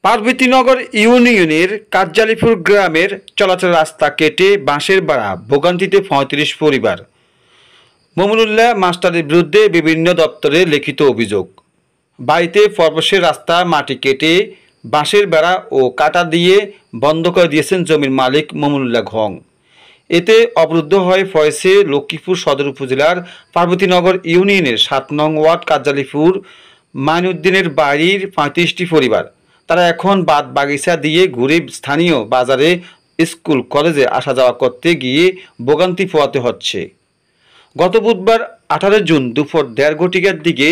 পার্বতীনগর ইউনিয়নের কার্যালিপুর গ্রামের চলাচল রাস্তা কেটে বাঁশের বেড়া ভোগান্তিতে ৩৫ পরিবার। মমিনুল্লাহ মাস্টারের বিরুদ্ধে বিভিন্ন দপ্তরে লিখিত অভিযোগ। বাড়িতে প্রবেশের রাস্তা মাটি কেটে বাঁশের বেড়া ও কাটা দিয়ে বন্ধ করে দিয়েছেন জমির মালিক মমিনুল্লাহ ঘং। এতে অবরুদ্ধ হয়ে পড়েছে লক্ষ্মীপুর সদর উপজেলার পার্বতীনগর ইউনিয়নের ৭ নং ওয়ার্ড কার্যালিপুর মাইনুদ্দিনের বাড়ির ৩৫টি পরিবার। তারা এখন বাদ বাগিচা দিয়ে ঘুরে স্থানীয় বাজারে, স্কুল, কলেজে আসা যাওয়া করতে গিয়ে ভোগান্তি পোহাতে হচ্ছে। গত বুধবার ১৮ জুন দুপুর ১:৩০ ঘটিকার দিকে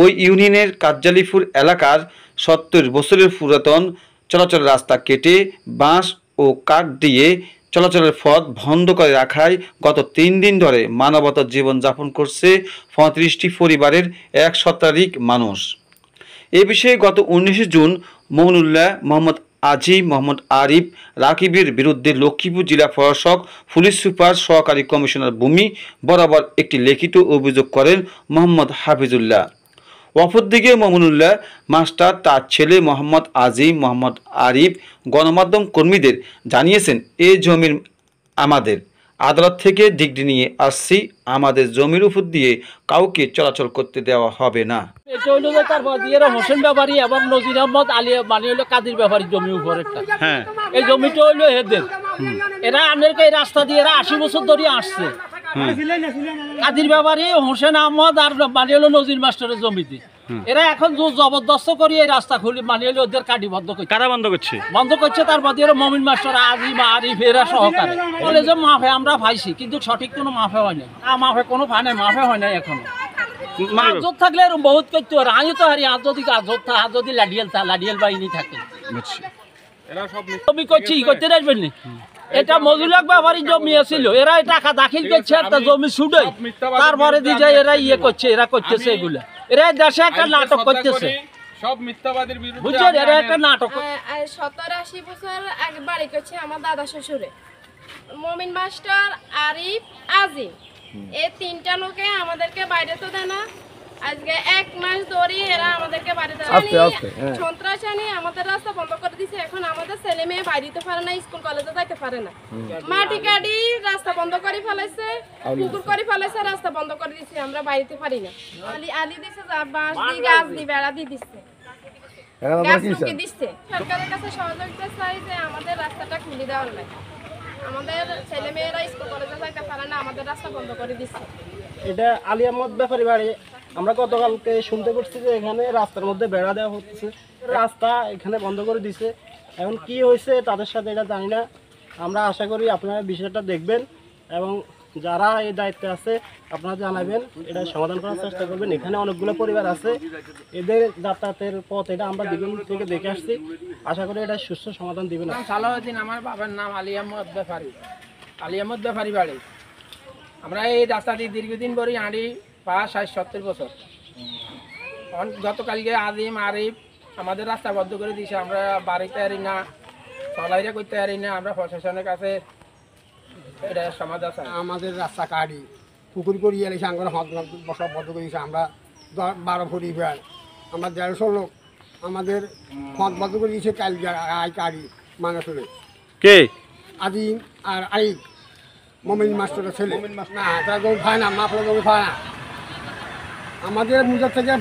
ওই ইউনিয়নের কার্যালিপুর এলাকার ৭০ বছরের পুরাতন চলাচল রাস্তা কেটে বাঁশ ও কাঠ দিয়ে চলাচলের পথ বন্ধ করে রাখায় গত ৩ দিন ধরে মানবতার জীবনযাপন করছে ৩৫টি পরিবারের ১ শতাধিক মানুষ। এ বিষয়ে গত ১৯ জুন মমিনুল্লাহ, মোহাম্মদ আজিম, মোহাম্মদ আরিফ, রাকিবের বিরুদ্ধে লক্ষ্মীপুর জেলা প্রশাসক, পুলিশ সুপার, সহকারী কমিশনার ভূমি বরাবর একটি লিখিত অভিযোগ করেন মোহাম্মদ হাফিজুল্লাহ। অপরদিকে মমিনুল্লাহ মাস্টার তার ছেলে মোহাম্মদ আজিম, মোহাম্মদ আরিফ গণমাধ্যম কর্মীদের জানিয়েছেন, এ জমির আমাদের, আদালত থেকে ডিগ্রি নিয়ে আসছি, আমাদের জমির উপর দিয়ে কাউকে চলাচল করতে দেওয়া হবে না। এটা হলো যে তার বাদিয়েরা হোসেন ব্যাপারী এবং নজির আহমদ আলিয়া মানে হলো কাদির ব্যাপারী জমি উপরেরটা। হ্যাঁ, এই জমিটা হইলো এদের। এরা আমেরিকা এই রাস্তা দিয়ে এরা ৮০ বছর ধরে আসছে। কাদির ব্যাপারী, হোসেন আহমদ আর মানে হলো নজির মাস্টারের জমিতে। এরা এখন জবরদস্ত করি এই রাস্তা খুলি মানে হলো ওদের কাটি বন্ধ করছে। কারা বন্ধ করছে? বন্ধ করছে তার বাদিয়েরা মমিন মাস্টার, আজিম, আরিফ এরা সহকারে বলে যে মাফে আমরা ভাইছি, কিন্তু সঠিক কোনো মাফে হয় নাই। মাফে কোনো ভাই নাই, মাফে হয় নাই এখনো। আজত থাকলে এরকম বহুত করতে পারে। আমি তো হারি আজ যদি লাডিয়াল বাহিনী থাকে জমি করছি করতে রাখবেন না। এটা মজুলাক ব্যাপারী জমি আছিল, এরা টাকা দাখিল করছে একটা জমি ছুটে তারপরে দিয়ে যায় এরা ইয়ে করছে, এরা করতেছে এগুলা। এরা দেশে একটা নাটক করতেছে, সব মিথ্যাবাদীর বিরুদ্ধে বুঝছেন। এরা একটা নাটক ৭০-৮০ বছর আগে বাড়ি করছে আমার দাদা শ্বশুরে। মমিন মাস্টার, আরিফ, আজিম এই তিনটা লোকে আমাদেরকে বাইরে তো দেয় না। আজকে ১ মাস ধরে এরা আমাদেরকে বাড়িতে সন্ত্রাসানি আমাদের রাস্তা বন্ধ করে দিছে। এখন আমাদের ছেলে মেয়ে বাড়িতে পারে না, স্কুল কলেজে যাইতে পারে না। মাটি কাটি রাস্তা বন্ধ করে ফেলাইছে, পুকুর করে ফেলাইছে, রাস্তা বন্ধ করে দিছে, আমরা বাড়িতে পারি না। আলি দিছে, বাঁশ দিয়ে গাছ দিয়ে বেড়া দিয়ে দিচ্ছে, গাছ রুকে দিচ্ছে। সরকারের কাছে সহযোগিতা চাই যে আমাদের রাস্তাটা খুলে দেওয়ার নাই। আমাদের ছেলে মেয়েরা স্কুল কলেজে যাইতে পারে না, আমাদের রাস্তা বন্ধ করে দিচ্ছে। এটা আলী আহমদ ব্যাপারী বাড়ি। আমরা গতকালকে শুনতে পাচ্ছি যে এখানে রাস্তার মধ্যে বেড়া দেওয়া হচ্ছে, রাস্তা এখানে বন্ধ করে দিছে। এখন কি হয়েছে তাদের সাথে এটা জানি না। আমরা আশা করি আপনারা বিষয়টা দেখবেন এবং যারা এই দায়িত্বে আছে আপনারা জানাবেন, এটা সমাধান করার চেষ্টা করবেন। এখানে অনেকগুলো পরিবার আছে, এদের যাতায়াতের পথ এটা আমরা দীর্ঘদিন থেকে দেখে আসছি। আশা করি এটা সুস্থ সমাধান দিবেন। সালাউদ্দিন, আমার বাবার নাম আলী আহমদ ব্যাপারী, আলী আহমদ ব্যাপারী বাড়ি। আমরা এই রাস্তা দিয়ে দীর্ঘদিন ধরে হাঁটি, ৬০-৭০ বছর। গতকালকে আজিম, আরিফ আমাদের রাস্তা বন্ধ করে দিয়েছে। আমরা বাড়িতে পারি না, চলাইরা করতে পারি না। আমরা প্রশাসনের কাছে এটা সমাধান চাই। আমাদের রাস্তা কাটি পুকুর করিয়ে এসে আমরা সব বন্ধ করে দিয়েছি। আমরা ১২ পরিবার, আমরা ১৫০ লোক, আমাদের হদ বন্ধ করে দিয়েছে। কাল কারি মানুষের কে? আজিম আর আরিফ, মমিন মাস্টারের ছেলে। না, তারা জমি পায় না, মাফলে জমি পায় না। আমাদের মুজার থেকে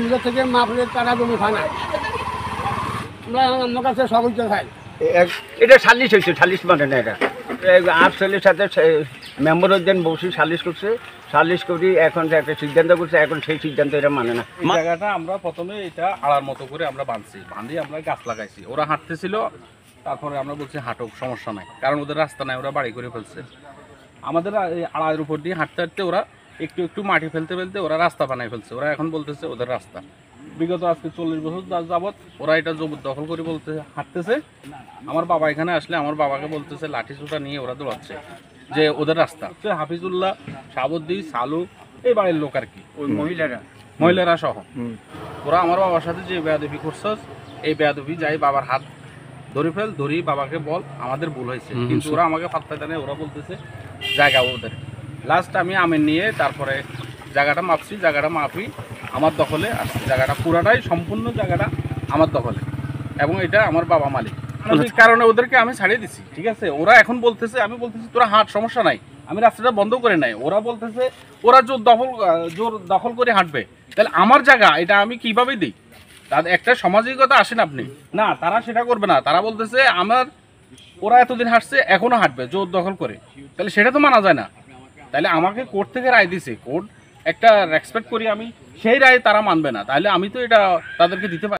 মুজার থেকে মাফলে তারা জমি পায় না। আমরা আমার কাছে সহযোগিতা চাই। এটা সালিশ হয়েছে, সালিশ মানে না। এটা আর ছেলের সাথে মেম্বার উদ্দিন বসে সালিশ করছে, সালিশ করি এখন একটা সিদ্ধান্ত করছে, এখন সেই সিদ্ধান্ত এটা মানে না। জায়গাটা আমরা প্রথমে এটা আড়ার মতো করে আমরা বাঁধি আমরা গাছ লাগাইছি। ওরা হাঁটতেছিল, তারপরে আমরা বলছি হাঁটুক, সমস্যা নাই, কারণ ওদের রাস্তা নাই, ওরা বাড়ি করে ফেলছে। আমাদের আড়ার উপর দিয়ে হাঁটতে হাঁটতে ওরা একটু একটু মাটি ফেলতে ফেলতে ওরা রাস্তা বানাই ফেলছে। ওরা এখন বলতেছে ওদের রাস্তা। বিগত আজকে ৪০ বছর যাবৎ ওরা এটা দখল করে বলতে হাঁটতেছে। আমার বাবা এখানে আসলে আমার বাবাকে বলতেছে লাঠি চোটা নিয়ে ওরা দৌড়াচ্ছে যে ওদের রাস্তা। হাফিজুল্লাহ, সাবুদ্দি, সালু এই বাড়ির লোক আর কি, ওই মহিলারা সহ ওরা আমার বাবার সাথে যে বেয়াদবি করছে, এই বেয়াদবি যাই বাবার হাত ধরি বাবাকে বল আমাদের ভুল হয়েছে। কিন্তু ওরা আমাকে পাত্তা দেয় না। ওরা বলতেছে জায়গা ওদের। লাস্ট আমি আমের নিয়ে তারপরে জায়গাটা মাপছি, জায়গাটা মাপি আমার দখলে আসছে। জায়গাটা পুরাটাই সম্পূর্ণ জায়গাটা আমার দখলে। এবং এটা আমার বাবা মালিক। এই কারণে ওদেরকে আমি ছাড়িয়ে দিছি, ঠিক আছে। ওরা এখন বলতেছে, আমি বলতেছি তোরা হাঁট, সমস্যা নাই, আমি রাস্তাটা বন্ধ করে নাই। ওরা বলতেছে ওরা জোর দখল করে হাঁটবে, তাহলে আমার জায়গা এটা আমি কিভাবে দিই? তাদের একটা সামাজিকতা আসেন আপনি না, তারা সেটা করবে না। তারা বলতেছে আমার ওরা এতদিন হাঁটছে এখনো হাঁটবে জোর দখল করে, তাহলে সেটা তো মানা যায় না। তাহলে আমাকে কোর্ট থেকে রায় দিছে, কোর্ট একটা রেসপেক্ট করি আমি, সেই রায় তারা মানবে না, তাহলে আমি তো এটা তাদেরকে দিতে পারি।